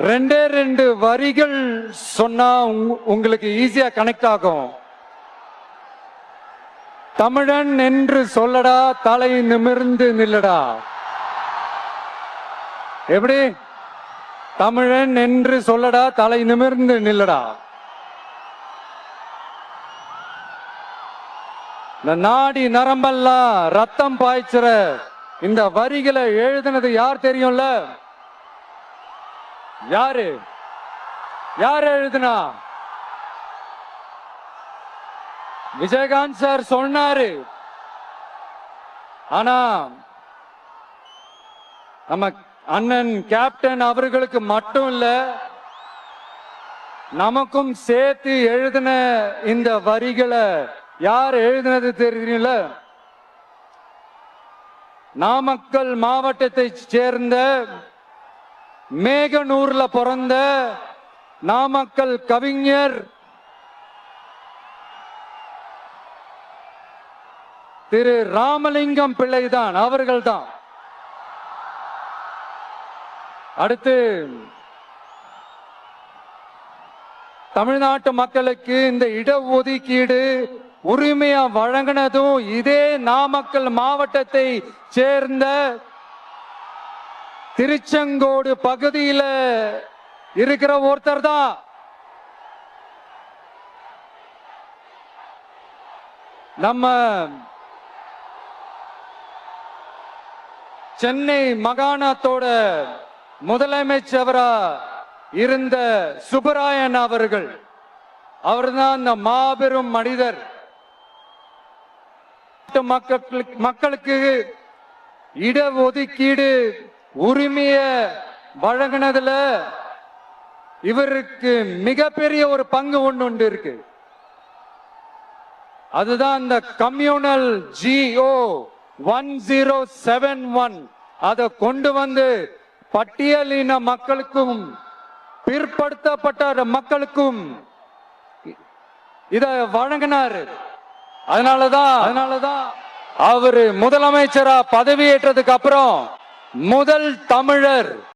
ரெண்டே ரெண்டு வரிகள் சொன்னா உங்களுக்கு ஈஸியா கனெக்ட் ஆகும். தமிழன் என்று சொல்லடா, தலை நிமிர்ந்து நில்லடா. எப்படி? தமிழன் என்று சொல்லடா, தலை நிமிர்ந்து நில்லடா. இந்த நாடி நரம்பெல்லாம் ரத்தம் பாய்ச்சுற இந்த வரிகளை எழுதினது யார் தெரியும்ல? யாரு யார் எழுதுனா? விஜயகாந்த் சார் சொன்னாரு. ஆனா நம்ம அண்ணன் கேப்டன் அவர்களுக்கு மட்டும் இல்ல, நமக்கும் சேர்த்து எழுதின இந்த வரிகளை யார் எழுதினது தெரியும்ல? நாமக்கல் மாவட்டத்தை சேர்ந்த மேகனூர்ல பிறந்த நாமக்கல் கவிஞர் திரு ராமலிங்கம் பிள்ளைதான், அவர்கள்தான். அடுத்து தமிழ்நாட்டு மக்களுக்கு இந்த இடஒதுக்கீடு உரிமையா வழங்கினதும் இதே நாமக்கல் மாவட்டத்தை சேர்ந்த திருச்செங்கோடு பகுதியில இருக்கிற ஒருத்தர் தான். நம்ம சென்னை மாகாணத்தோட முதலமைச்சரா இருந்த சுப்பராயன் அவர்கள். அவர்தான் அந்த மாபெரும் மனிதர். மக்களுக்கு இடஒதுக்கீடு உரிமைய வழங்கினதுல இவருக்கு மிகப்பெரிய ஒரு பங்கு ஒன்று இருக்கு. அதுதான் இந்த கம்யூனல் GO 1071 அதை கொண்டு வந்து பட்டியலின மக்களுக்கும் பிற்படுத்தப்பட்ட மக்களுக்கும் இத வழங்கினாரு. அதனாலதான் அவரு முதலமைச்சரா பதவியேற்றதுக்கு அப்புறம் முதல் தமிழர்